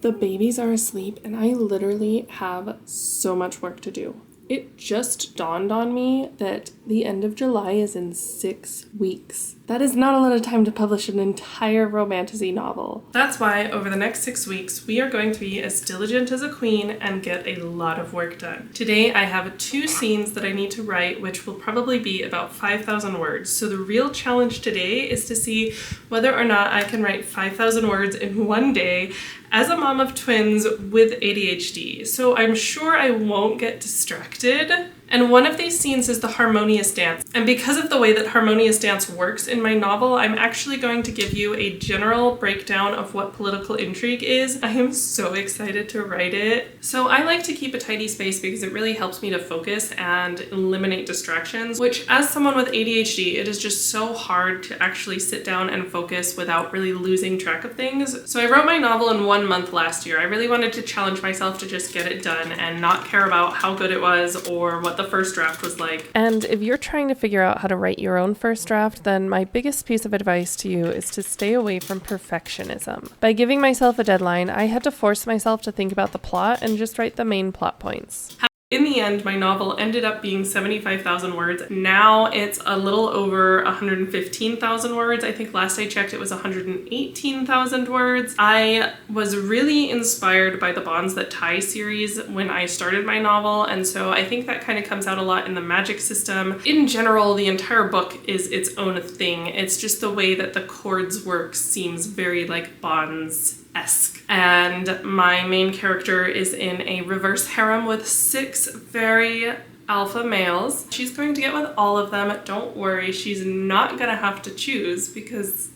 The babies are asleep and I literally have so much work to do. It just dawned on me that the end of July is in 6 weeks. That is not a lot of time to publish an entire romantasy novel. That's why over the next 6 weeks, we are going to be as diligent as a queen and get a lot of work done. Today, I have 2 scenes that I need to write, which will probably be about 5,000 words. So the real challenge today is to see whether or not I can write 5,000 words in one day as a mom of twins with ADHD. So I'm sure I won't get distracted. And one of these scenes is the harmonious dance. And because of the way that harmonious dance works in my novel, I'm actually going to give you a general breakdown of what political intrigue is. I am so excited to write it. So I like to keep a tidy space because it really helps me to focus and eliminate distractions, which as someone with ADHD, it is just so hard to actually sit down and focus without really losing track of things. So I wrote my novel in 1 month last year. I really wanted to challenge myself to just get it done and not care about how good it was or what the first draft was like. And if you're trying to figure out how to write your own first draft, then my biggest piece of advice to you is to stay away from perfectionism. By giving myself a deadline, I had to force myself to think about the plot and just write the main plot points. In the end, my novel ended up being 75,000 words. Now it's a little over 115,000 words. I think last I checked it was 118,000 words. I was really inspired by the Bonds That Tie series when I started my novel, and so I think that kind of comes out a lot in the magic system. In general, the entire book is its own thing. It's just the way that the chords work seems very like Bonds-esque. And my main character is in a reverse harem with 6 very alpha males. She's going to get with all of them. Don't worry, she's not gonna have to choose because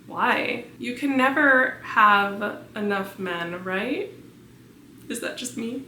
why? You can never have enough men, right? Is that just me?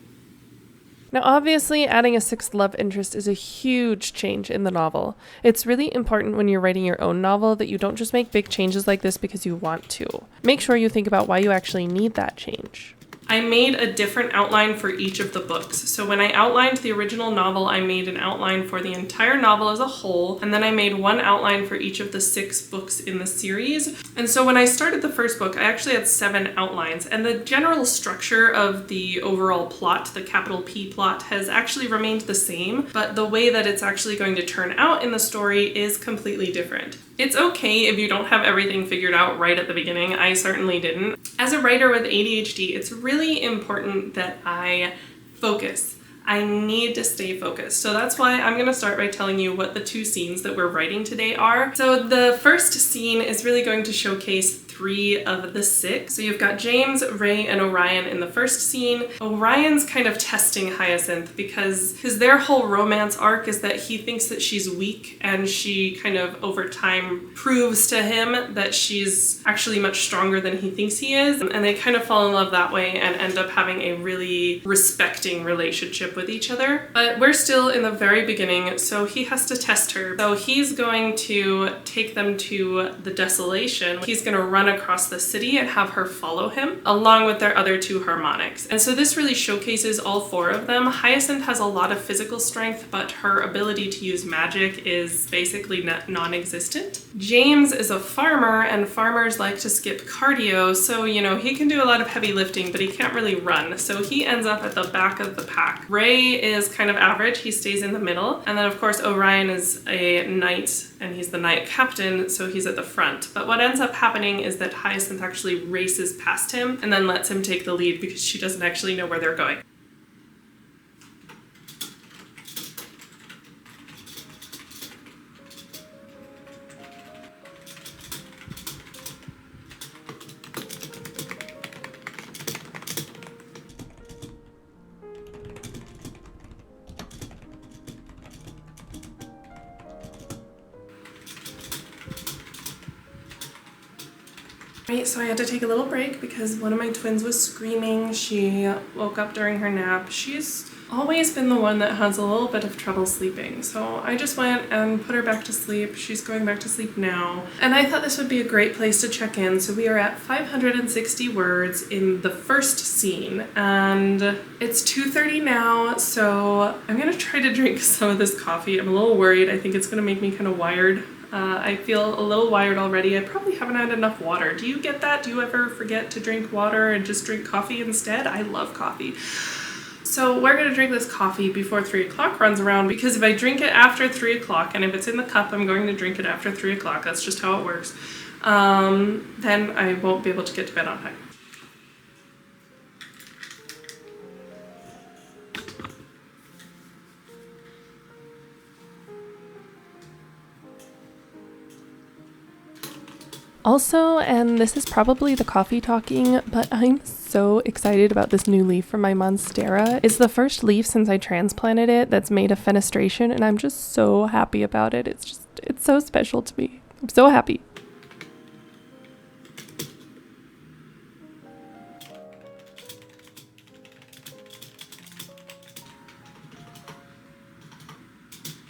Now, obviously, adding a 6th love interest is a huge change in the novel. It's really important when you're writing your own novel that you don't just make big changes like this because you want to. Make sure you think about why you actually need that change. I made a different outline for each of the books. So when I outlined the original novel, I made an outline for the entire novel as a whole, and then I made one outline for each of the 6 books in the series. And so when I started the first book, I actually had 7 outlines, and the general structure of the overall plot, the capital P plot, has actually remained the same, but the way that it's actually going to turn out in the story is completely different. It's okay if you don't have everything figured out right at the beginning. I certainly didn't. As a writer with ADHD, it's really important that I focus. I need to stay focused. So that's why I'm gonna start by telling you what the 2 scenes that we're writing today are. So the first scene is really going to showcase 3 of the 6. So you've got James, Ray, and Orion in the first scene. Orion's kind of testing Hyacinth because their whole romance arc is that he thinks that she's weak, and she kind of over time proves to him that she's actually much stronger than he thinks he is. And they kind of fall in love that way and end up having a really respecting relationship with each other. But we're still in the very beginning, so he has to test her. So he's going to take them to the Desolation. He's gonna run across the city and have her follow him, along with their other 2 harmonics. And so this really showcases all 4 of them. Hyacinth has a lot of physical strength, but her ability to use magic is basically non-existent. James is a farmer, and farmers like to skip cardio, so he can do a lot of heavy lifting, but he can't really run, so he ends up at the back of the pack. Ray is kind of average, he stays in the middle, and then of course Orion is a knight, and he's the knight captain, so he's at the front. But what ends up happening is that Hyacinth actually races past him and then lets him take the lead because she doesn't actually know where they're going. Right, so I had to take a little break because one of my twins was screaming. She woke up during her nap. She's always been the one that has a little bit of trouble sleeping, so I just went and put her back to sleep. She's going back to sleep now. And I thought this would be a great place to check in. So we are at 560 words in the first scene, and it's 2:30 now, so I'm gonna try to drink some of this coffee. I'm a little worried. I think it's gonna make me kind of wired. I feel a little wired already. I probably haven't had enough water. Do you get that? Do you ever forget to drink water and just drink coffee instead? I love coffee. So we're going to drink this coffee before 3 o'clock runs around, because if I drink it after 3 o'clock, and if it's in the cup, I'm going to drink it after 3 o'clock. That's just how it works. Then I won't be able to get to bed on time. Also, and this is probably the coffee talking, but I'm so excited about this new leaf from my Monstera. It's the first leaf since I transplanted it that's made of fenestration, and I'm just so happy about it. It's so special to me. I'm so happy.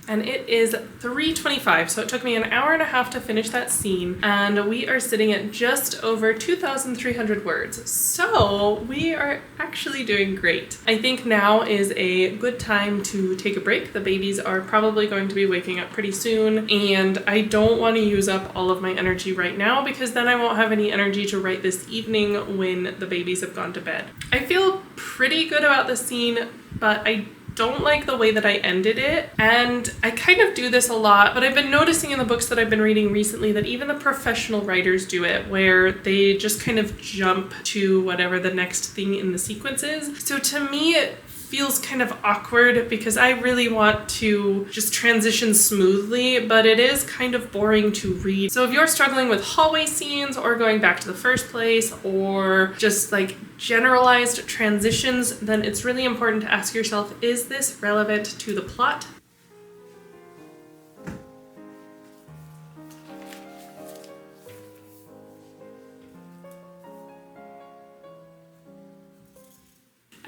And it is 3:25, so it took me an hour and a half to finish that scene, and we are sitting at just over 2,300 words. So we are actually doing great. I think now is a good time to take a break. The babies are probably going to be waking up pretty soon, and I don't want to use up all of my energy right now, because then I won't have any energy to write this evening when the babies have gone to bed. I feel pretty good about the scene, but I don't like the way that I ended it, and I kind of do this a lot, but I've been noticing in the books that I've been reading recently that even the professional writers do it, where they just kind of jump to whatever the next thing in the sequence is. So to me, it feels kind of awkward, because I really want to just transition smoothly, but it is kind of boring to read. So if you're struggling with hallway scenes, or going back to the first place, or just like generalized transitions, then it's really important to ask yourself, is this relevant to the plot?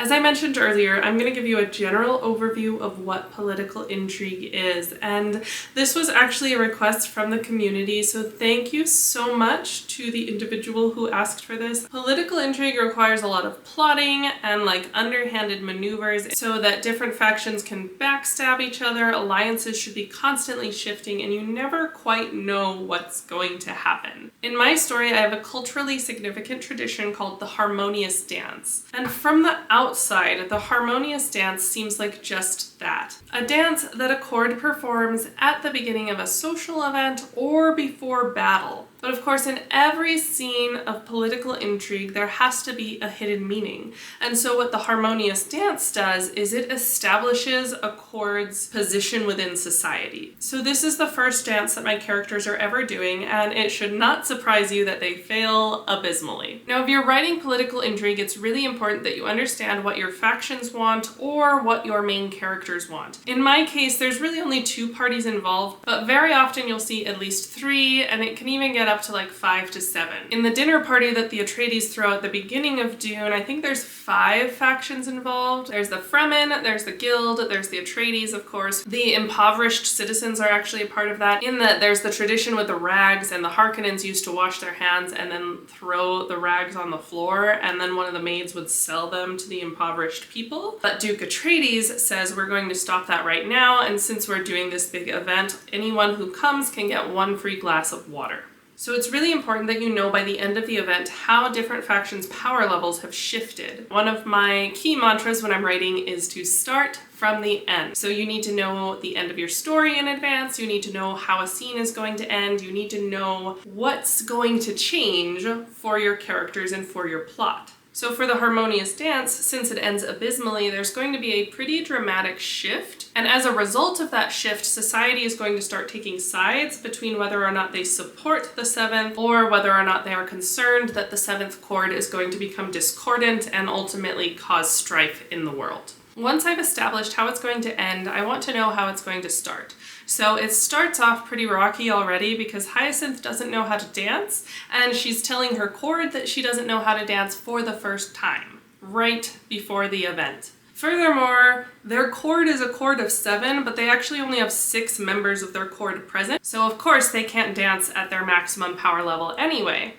As I mentioned earlier, I'm going to give you a general overview of what political intrigue is, and this was actually a request from the community, so thank you so much to the individual who asked for this. Political intrigue requires a lot of plotting and like underhanded maneuvers so that different factions can backstab each other, alliances should be constantly shifting, and you never quite know what's going to happen. In my story, I have a culturally significant tradition called the harmonious dance, and from the outside, the harmonious dance seems like just that. A dance that a chord performs at the beginning of a social event or before battle. But of course, in every scene of political intrigue, there has to be a hidden meaning. And so what the harmonious dance does is it establishes a chord's position within society. So this is the first dance that my characters are ever doing, and it should not surprise you that they fail abysmally. Now, if you're writing political intrigue, it's really important that you understand what your factions want or what your main characters want. In my case, there's really only 2 parties involved, but very often you'll see at least 3, and it can even get up to like 5 to 7. In the dinner party that the Atreides throw at the beginning of Dune, I think there's 5 factions involved. There's the Fremen, there's the Guild, there's the Atreides, of course. The impoverished citizens are actually a part of that, in that there's the tradition with the rags, and the Harkonnens used to wash their hands and then throw the rags on the floor, and then one of the maids would sell them to the impoverished people. But Duke Atreides says we're going to stop that right now, and since we're doing this big event, anyone who comes can get 1 free glass of water. So it's really important that you know by the end of the event how different factions' power levels have shifted. One of my key mantras when I'm writing is to start from the end. So you need to know the end of your story in advance, you need to know how a scene is going to end, you need to know what's going to change for your characters and for your plot. So for the harmonious dance, since it ends abysmally, there's going to be a pretty dramatic shift. And as a result of that shift, society is going to start taking sides between whether or not they support the 7th or whether or not they are concerned that the 7th chord is going to become discordant and ultimately cause strife in the world. Once I've established how it's going to end, I want to know how it's going to start. So it starts off pretty rocky already because Hyacinth doesn't know how to dance, and she's telling her chord that she doesn't know how to dance for the first time, right before the event. Furthermore, their chord is a chord of 7, but they actually only have 6 members of their chord present, so of course they can't dance at their maximum power level anyway.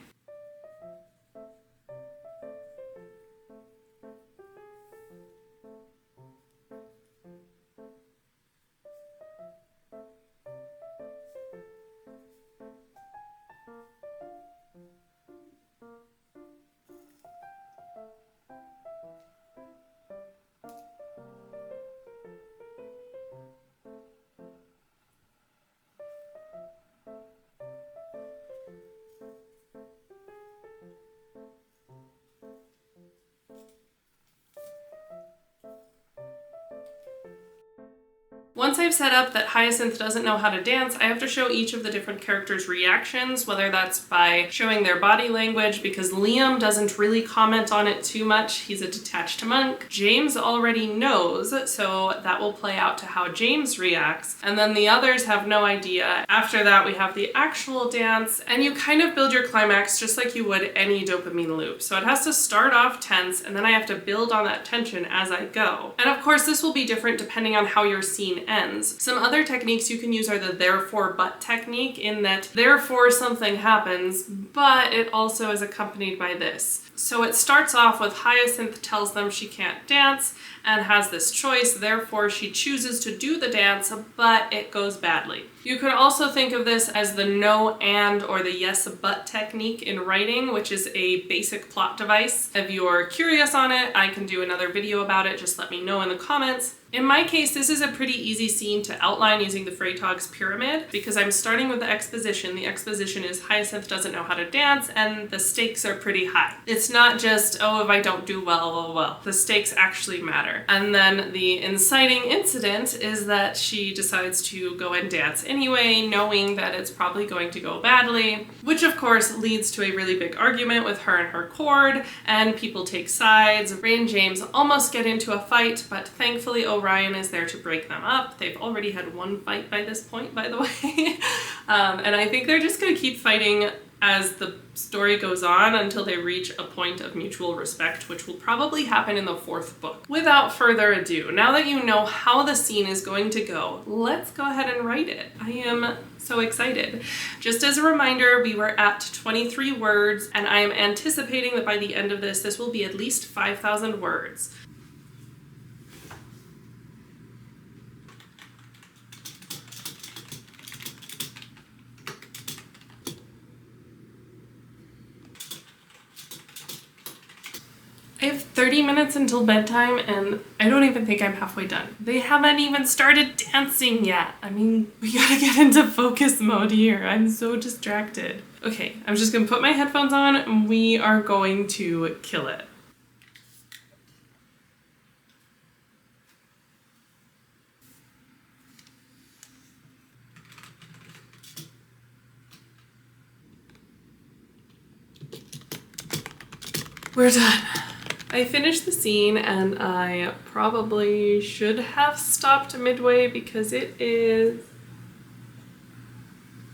once I've set up that Hyacinth doesn't know how to dance, I have to show each of the different characters' reactions, whether that's by showing their body language, because Liam doesn't really comment on it too much. He's a detached monk. James already knows, so that will play out to how James reacts. And then the others have no idea. After that, we have the actual dance, and you kind of build your climax just like you would any dopamine loop. So it has to start off tense, and then I have to build on that tension as I go. And of course, this will be different depending on how your scene ends. Some other techniques you can use are the therefore but technique, in that therefore something happens, but it also is accompanied by this. So it starts off with Hyacinth tells them she can't dance and has this choice, therefore she chooses to do the dance, but it goes badly. You could also think of this as the no and or the yes but technique in writing, which is a basic plot device. If you're curious on it, I can do another video about it, just let me know in the comments. In my case, this is a pretty easy scene to outline using the Freytag's pyramid, because I'm starting with the exposition. The exposition is Hyacinth doesn't know how to dance, and the stakes are pretty high. It's not just, oh, if I don't do well. The stakes actually matter. And then the inciting incident is that she decides to go and dance anyway, knowing that it's probably going to go badly, which of course leads to a really big argument with her and her cord, and people take sides. Ray and James almost get into a fight, but thankfully Orion is there to break them up. They've already had one fight by this point, by the way. And I think they're just going to keep fighting as the story goes on until they reach a point of mutual respect, which will probably happen in the 4th book. Without further ado, now that you know how the scene is going to go, let's go ahead and write it. I am so excited. Just as a reminder, we were at 23 words, and I am anticipating that by the end of this will be at least 5,000 words. I have 30 minutes until bedtime, and I don't even think I'm halfway done. They haven't even started dancing yet. I mean, we gotta get into focus mode here. I'm so distracted. Okay, I'm just gonna put my headphones on, and we are going to kill it. We're done. I finished the scene, and I probably should have stopped midway because it is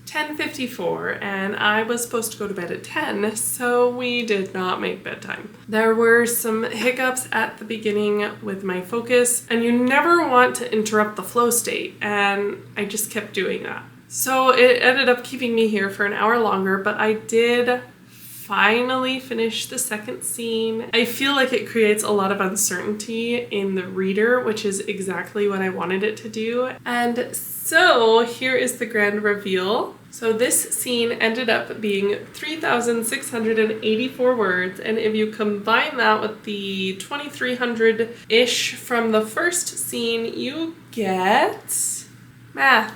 10:54 and I was supposed to go to bed at 10, so we did not make bedtime. There were some hiccups at the beginning with my focus, and you never want to interrupt the flow state, and I just kept doing that. So it ended up keeping me here for an hour longer, but I did finally finish the second scene. I feel like it creates a lot of uncertainty in the reader, which is exactly what I wanted it to do. And so here is the grand reveal. So this scene ended up being 3,684 words, and if you combine that with the 2,300-ish from the first scene, you get math.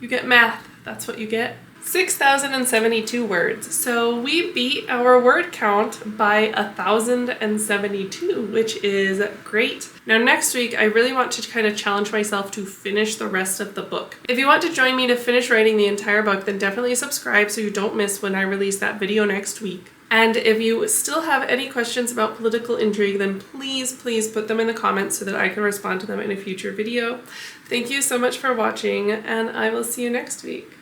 You get math. That's what you get. 6,072 words. So we beat our word count by 1,072, which is great. Now next week, I really want to kind of challenge myself to finish the rest of the book. If you want to join me to finish writing the entire book, then definitely subscribe so you don't miss when I release that video next week. And if you still have any questions about political intrigue, then please put them in the comments so that I can respond to them in a future video. Thank you so much for watching, and I will see you next week.